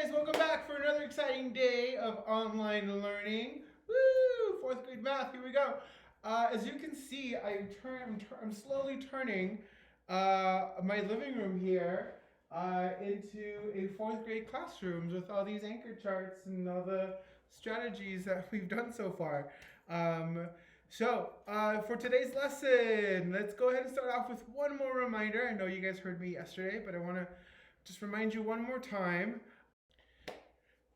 Guys, welcome back for another exciting day of online learning. Woo! Fourth grade math. Here we go. As you can see, I'm slowly turning my living room here into a fourth grade classroom with all these anchor charts and all the strategies that we've done so far. For today's lesson, let's go ahead and start off with one more reminder. I know you guys heard me yesterday, but I want to just remind you one more time.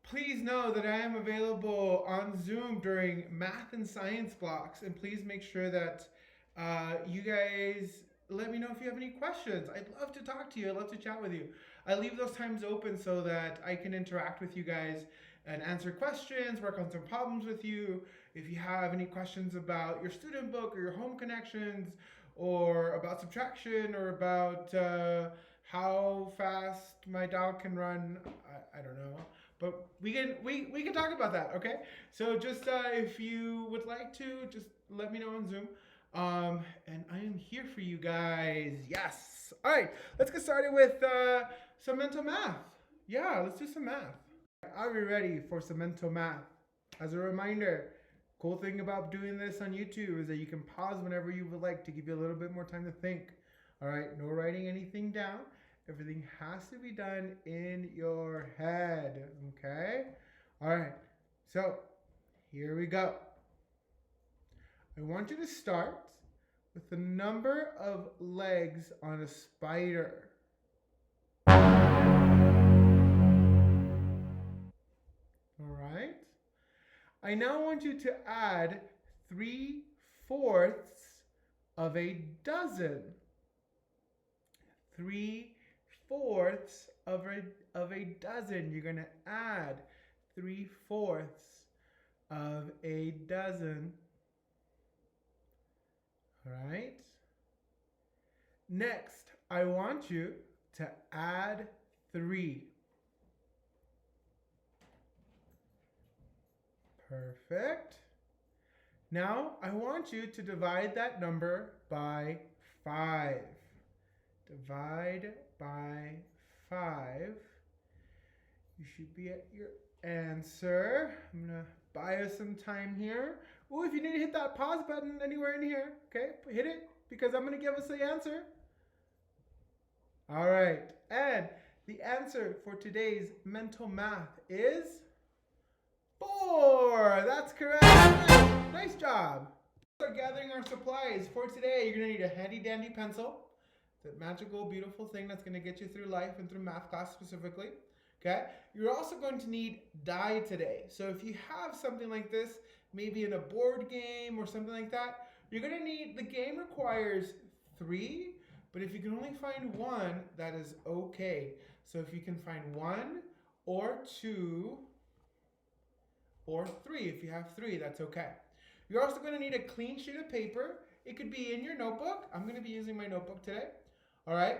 Please know that I am available on Zoom during math and science blocks, and please make sure that you guys let me know if you have any questions. I'd love to talk to you. I'd love to chat with you. I leave those times open so that I can interact with you guys and answer questions, work on some problems with you. If you have any questions about your student book or your home connections, or about subtraction, or about how fast my dog can run, I don't know. But we can talk about that, okay? So just if you would like to, just let me know on Zoom. And I am here for you guys. Yes. All right, let's get started with some mental math. Yeah, let's do some math. Are we ready for some mental math? As a reminder, cool thing about doing this on YouTube is that you can pause whenever you would like to give you a little bit more time to think. All right, no writing anything down. Everything has to be done in your head, okay? All right, so here we go. I want you to start with the number of legs on a spider. All right. I now want you to add 3/4 of a dozen. 3/4 of a dozen. You're going to add 3/4 of a dozen. All right. Next, I want you to add 3. Perfect. Now, I want you to divide that number by 5. Divide by 5. You should be at your answer. I'm going to buy us some time here. Oh, if you need to hit that pause button anywhere in here, okay, hit it because I'm going to give us the answer. All right. And the answer for today's mental math is 4. That's correct. Nice job. Start gathering our supplies for today. You're going to need a handy dandy pencil. That magical, beautiful thing that's going to get you through life and through math class specifically. Okay? You're also going to need die today. So if you have something like this, maybe in a board game or something like that, you're going to need, the game requires 3, but if you can only find 1, that is okay. So if you can find 1 or 2 or 3, if you have 3, that's okay. You're also going to need a clean sheet of paper. It could be in your notebook. I'm going to be using my notebook today. All right,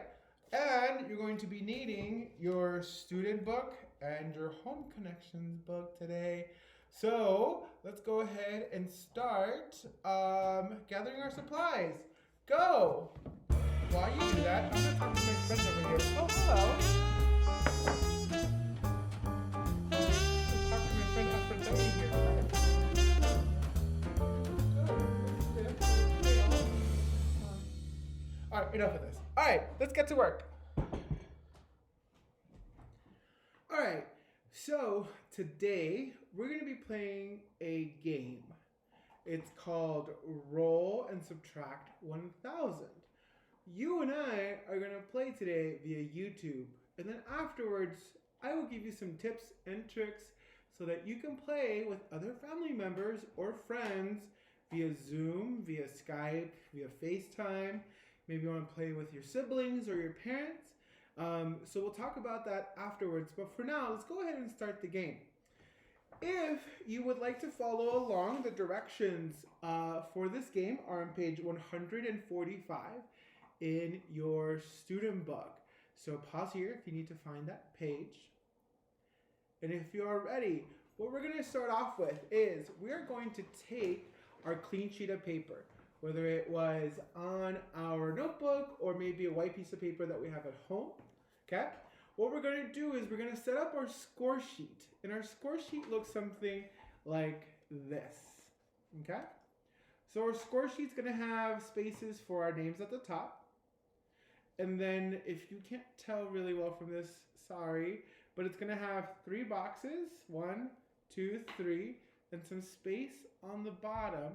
and you're going to be needing your student book and your home connections book today. So let's go ahead and start gathering our supplies. Go! While you do that, I'm going to talk to my friend over here. Oh, hello. Let's talk to my friend Aphrodite here. All right, enough of this. All right, let's get to work. All right, so today we're going to be playing a game. It's called Roll and Subtract 1000. You and I are going to play today via YouTube, and then afterwards I will give you some tips and tricks so that you can play with other family members or friends via Zoom, via Skype, via FaceTime. Maybe you want to play with your siblings or your parents. So we'll talk about that afterwards. But for now, let's go ahead and start the game. If you would like to follow along, the directions for this game are on page 145 in your student book. So pause here if you need to find that page. And if you are ready, what we're going to start off with is we're going to take our clean sheet of paper, whether it was on our notebook or maybe a white piece of paper that we have at home, okay? what we're going to do is we're going to set up our score sheet. And our score sheet looks something like this. Okay? So our score sheet's going to have spaces for our names at the top. And then if you can't tell really well from this, sorry, but it's going to have 3 boxes, 1, 2, 3, and some space on the bottom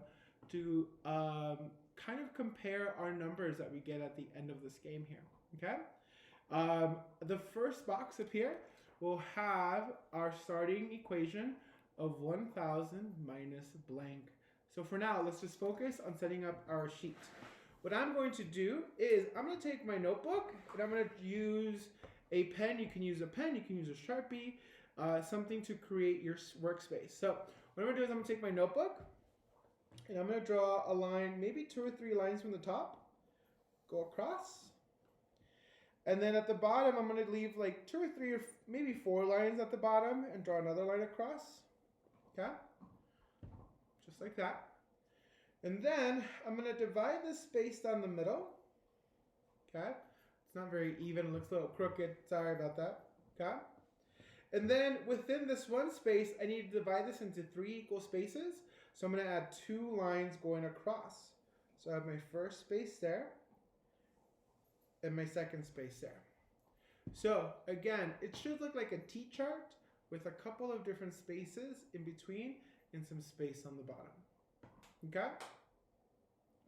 to kind of compare our numbers that we get at the end of this game here, okay? The first box up here will have our starting equation of 1,000 minus blank. So for now, let's just focus on setting up our sheet. What I'm going to do is I'm going to take my notebook and I'm going to use a pen. You can use a pen, you can use a Sharpie, something to create your workspace. So what I'm going to do is I'm going to take my notebook and I'm going to draw a line, maybe 2 or 3 lines from the top, go across. And then at the bottom, I'm going to leave like 2 or 3 or maybe 4 lines at the bottom and draw another line across. Okay? Just like that. And then I'm going to divide this space down the middle. Okay? It's not very even. It looks a little crooked. Sorry about that. Okay? And then within this one space, I need to divide this into 3 equal spaces. So I'm going to add 2 lines going across. So I have my first space there and my second space there. So again, it should look like a T-chart with a couple of different spaces in between and some space on the bottom. Okay?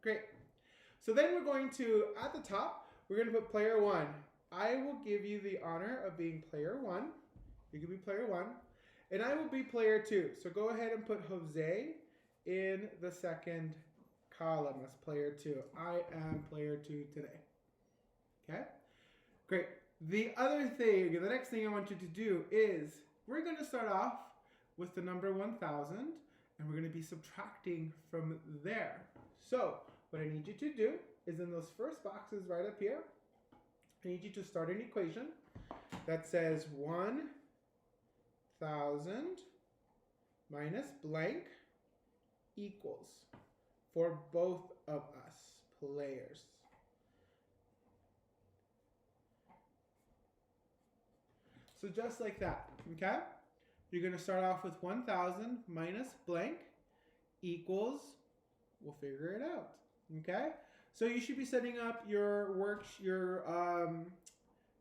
Great. So then we're going to, at the top, we're going to put player 1. I will give you the honor of being player 1. You can be player 1. And I will be player 2. So go ahead and put Jose in the second column as player 2. I am player 2 today. Okay? Great. The other thing, the next thing I want you to do is we're going to start off with the number 1,000 and we're going to be subtracting from there. So what I need you to do is in those first boxes right up here, I need you to start an equation that says 1,000 minus blank equals for both of us players. So just like that, okay? You're going to start off with 1,000 minus blank equals, we'll figure it out, okay? So you should be setting up your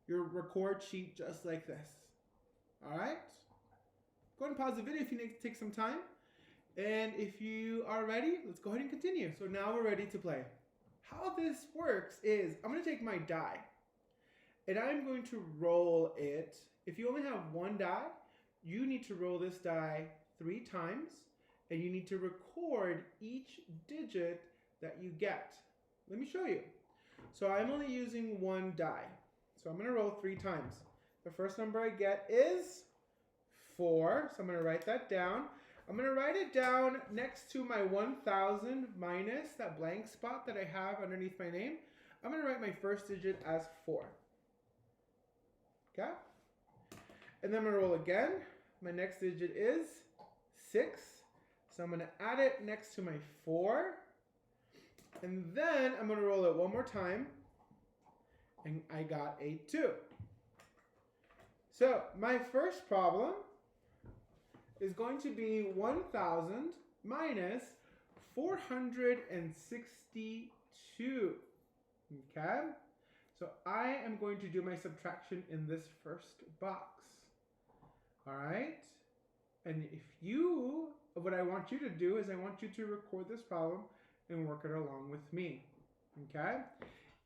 your record sheet just like this. All right? Go ahead and pause the video if you need to take some time. And if you are ready, let's go ahead and continue. So now we're ready to play. How this works is I'm going to take my die and I'm going to roll it. If you only have one die, you need to roll this die 3 times and you need to record each digit that you get. Let me show you. So I'm only using 1 die. So I'm going to roll 3 times. The first number I get is 4. So I'm going to write that down. I'm going to write it down next to my 1,000 minus that blank spot that I have underneath my name. I'm going to write my first digit as 4. Okay? And then I'm going to roll again. My next digit is 6. So I'm going to add it next to my 4. And then I'm going to roll it one more time. And I got a 2. So my first problem is going to be 1,000 minus 462. Okay? So I am going to do my subtraction in this first box. All right? And what I want you to do is I want you to record this problem and work it along with me. Okay?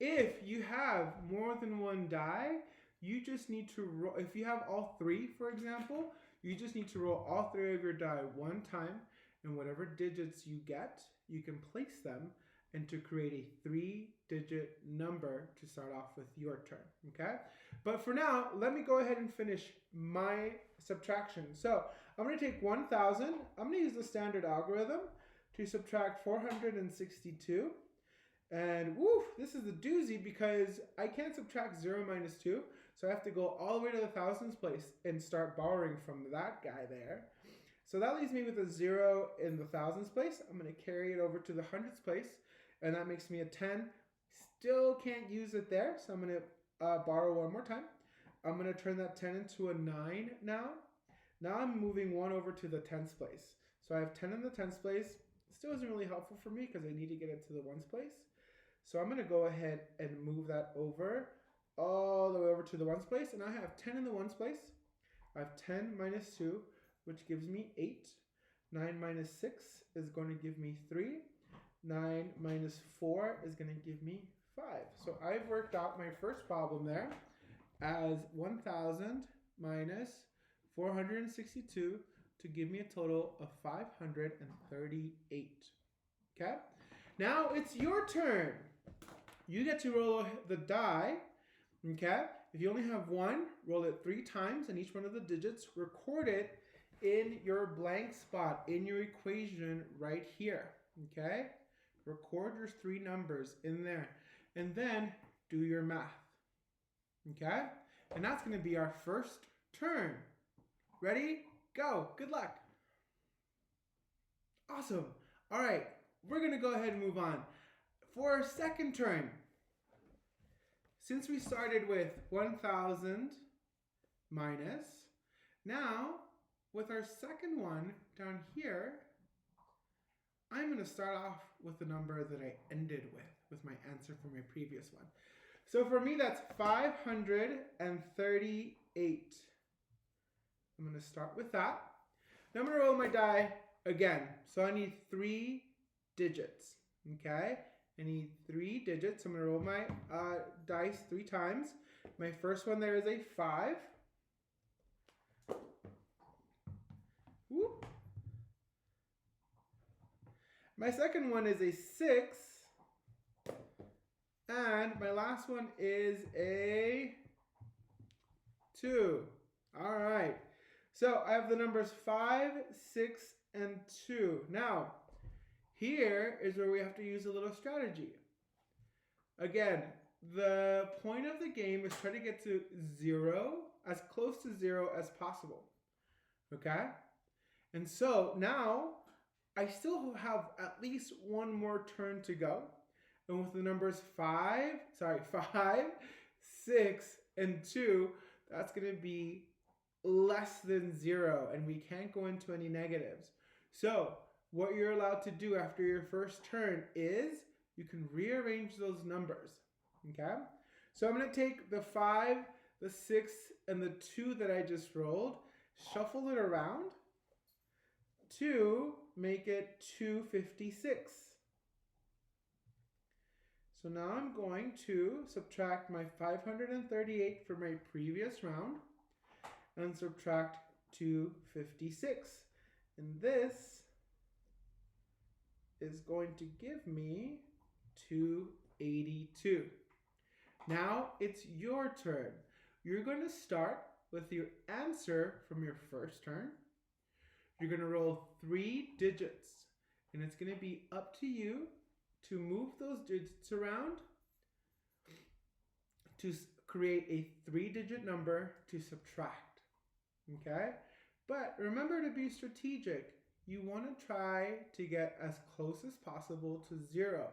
If you have more than 1 die, you just need to roll. If you have all 3, for example, you just need to roll all 3 of your die 1 time, and whatever digits you get, you can place them and to create a 3-digit number to start off with your turn, okay? But for now, let me go ahead and finish my subtraction. So I'm going to take 1,000. I'm going to use the standard algorithm to subtract 462. And woof, this is the doozy because I can't subtract 0 minus 2. So I have to go all the way to the thousands place and start borrowing from that guy there. So that leaves me with a 0 in the thousands place. I'm going to carry it over to the hundreds place. And that makes me a 10. Still can't use it there. So I'm going to borrow one more time. I'm going to turn that 10 into a 9 now. Now I'm moving 1 over to the tens place. So I have 10 in the tens place. Still isn't really helpful for me because I need to get it to the ones place. So I'm going to go ahead and move that over all the way over to the ones place. And I have 10 in the ones place. I have 10 minus 2, which gives me 8. 9 minus 6 is going to give me 3. 9 minus 4 is going to give me 5. So I've worked out my first problem there as 1,000 minus 462 to give me a total of 538. Okay? Now it's your turn. You get to roll the die. Okay? If you only have one, roll it 3 times and each one of the digits. Record it in your blank spot in your equation right here. Okay? Record your 3 numbers in there. And then do your math. Okay? And that's going to be our first turn. Ready? Go. Good luck. Awesome. All right. We're going to go ahead and move on. For our second turn, since we started with 1,000 minus, now with our second one down here, I'm going to start off with the number that I ended with my answer for my previous one. So for me, that's 538. I'm going to start with that. Now I'm going to roll my die again. So I need 3 digits. Okay? I need 3 digits. I'm going to roll my dice 3 times. My first one there is a 5. Whoop. My second one is a 6. And my last one is a 2. All right. So I have the numbers 5, 6, and 2. Now, here is where we have to use a little strategy. Again, the point of the game is try to get to 0, as close to 0 as possible. Okay? And so now I still have at least one more turn to go. And with the numbers 5, 6, and 2, that's going to be less than 0, and we can't go into any negatives. So what you're allowed to do after your first turn is you can rearrange those numbers. Okay? So I'm going to take the 5, the 6, and the 2 that I just rolled, shuffle it around to make it 256. So now I'm going to subtract my 538 from my previous round and subtract 256. And this is going to give me 282. Now it's your turn. You're going to start with your answer from your first turn. You're going to roll 3 digits, and it's going to be up to you to move those digits around to create a 3-digit number to subtract. Okay? But remember to be strategic. You want to try to get as close as possible to 0,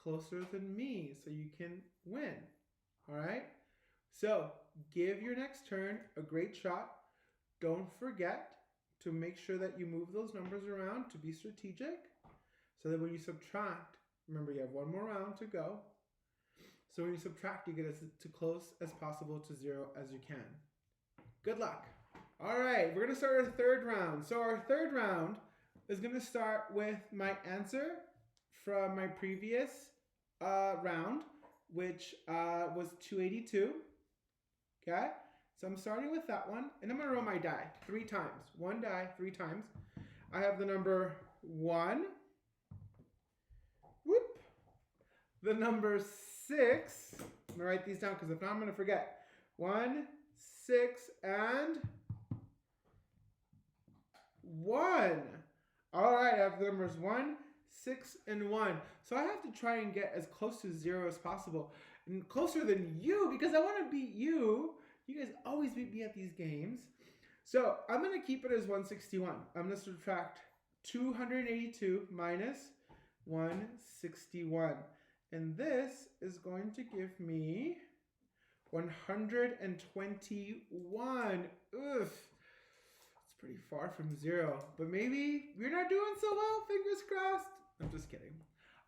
closer than me, so you can win. All right? So give your next turn a great shot. Don't forget to make sure that you move those numbers around to be strategic, so that when you subtract, remember you have one more round to go. So when you subtract, you get as close as possible to 0 as you can. Good luck. All right, we're going to start our third round. So our third round is going to start with my answer from my previous round, which was 282. Okay, so I'm starting with that one, and I'm going to roll my die 3 times. One die 3 times. I have the number 1. Whoop. The number 6. I'm going to write these down because if not, I'm going to forget. 1, 6, and 1. All right, I have the numbers 1, 6, and 1. So I have to try and get as close to 0 as possible. And closer than you, because I want to beat you. You guys always beat me at these games. So I'm going to keep it as 161. I'm going to subtract 282 minus 161. And this is going to give me 121. Oof. It's pretty far from 0. But maybe you're not doing so well. Fingers crossed. I'm just kidding.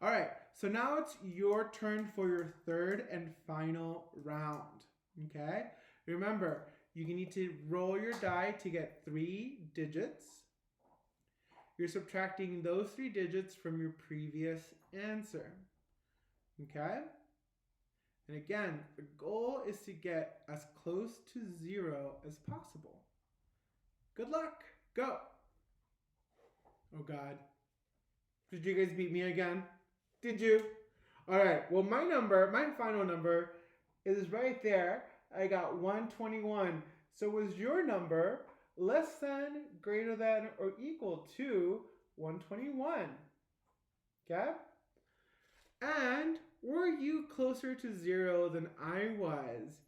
All right. So now it's your turn for your third and final round. Okay? Remember, you need to roll your die to get 3 digits. You're subtracting those 3 digits from your previous answer. Okay? And again, the goal is to get as close to 0 as possible. Good luck. Go. Oh God. Did you guys beat me again? Did you? All right. Well, my final number is right there. I got 121. So was your number less than, greater than, or equal to 121? Okay? And were you closer to 0 than I was?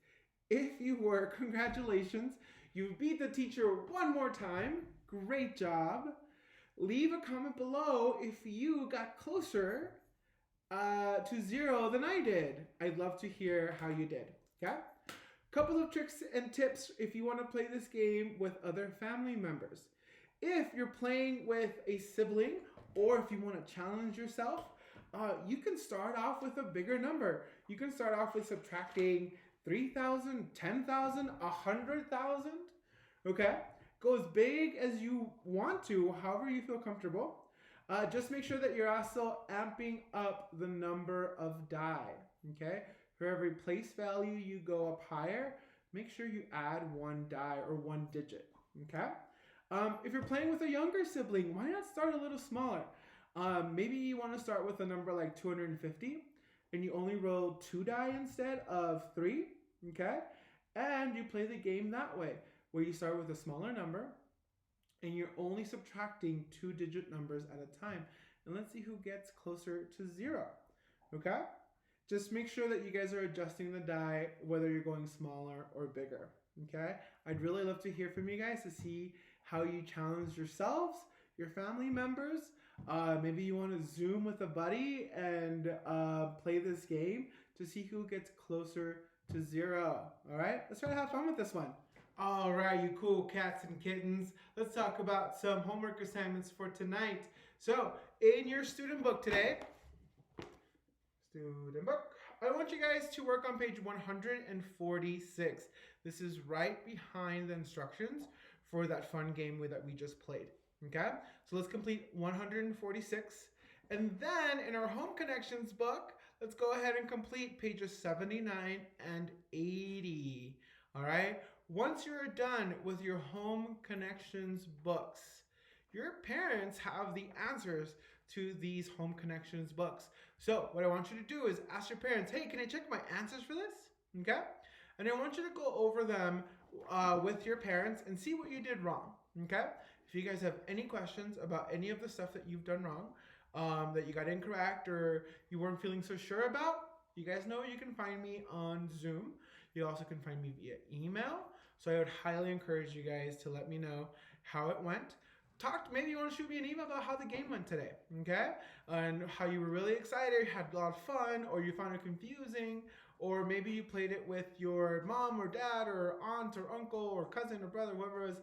If you were, congratulations. You beat the teacher one more time. Great job. Leave a comment below if you got closer to 0 than I did. I'd love to hear how you did. Okay? Couple of tricks and tips if you want to play this game with other family members. If you're playing with a sibling, or if you want to challenge yourself, you can start off with a bigger number. You can start off with subtracting 3,000, 10,000, 100,000. Okay? Go as big as you want to, however you feel comfortable. Just make sure that you're also amping up the number of die. Okay? For every place value you go up higher, make sure you add 1 die or 1 digit. Okay? If you're playing with a younger sibling, why not start a little smaller? Maybe you want to start with a number like 250 and you only roll 2 die instead of 3. Okay? And you play the game that way, where you start with a smaller number and you're only subtracting 2-digit numbers at a time. And let's see who gets closer to 0. Okay? Just make sure that you guys are adjusting the die, whether you're going smaller or bigger. Okay? I'd really love to hear from you guys to see how you challenge yourselves, your family members. Maybe you want to Zoom with a buddy and play this game to see who gets closer to 0. All right? Let's try to have fun with this one. All right, you cool cats and kittens. Let's talk about some homework assignments for tonight. So, in your student book today, I want you guys to work on page 146. This is right behind the instructions for that fun game that we just played. Okay? So let's complete 146. And then in our Home Connections book, let's go ahead and complete pages 79 and 80. All right? Once you're done with your Home Connections books, your parents have the answers to these Home Connections books. So what I want you to do is ask your parents, hey, can I check my answers for this? Okay? And I want you to go over them with your parents and see what you did wrong. Okay? If you guys have any questions about any of the stuff that you've done wrong, that you got incorrect or you weren't feeling so sure about, you guys know you can find me on Zoom. You also can find me via email. So I would highly encourage you guys to let me know how it went. Maybe you want to shoot me an email about how the game went today, okay? And how you were really excited, had a lot of fun, or you found it confusing, or maybe you played it with your mom or dad or aunt or uncle or cousin or brother, whoever it was.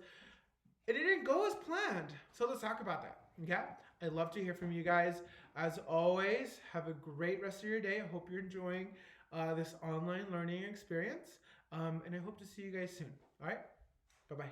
It didn't go as planned. So let's talk about that, okay? I'd love to hear from you guys. As always, have a great rest of your day. I hope you're enjoying this online learning experience. And I hope to see you guys soon. All right? Bye-bye.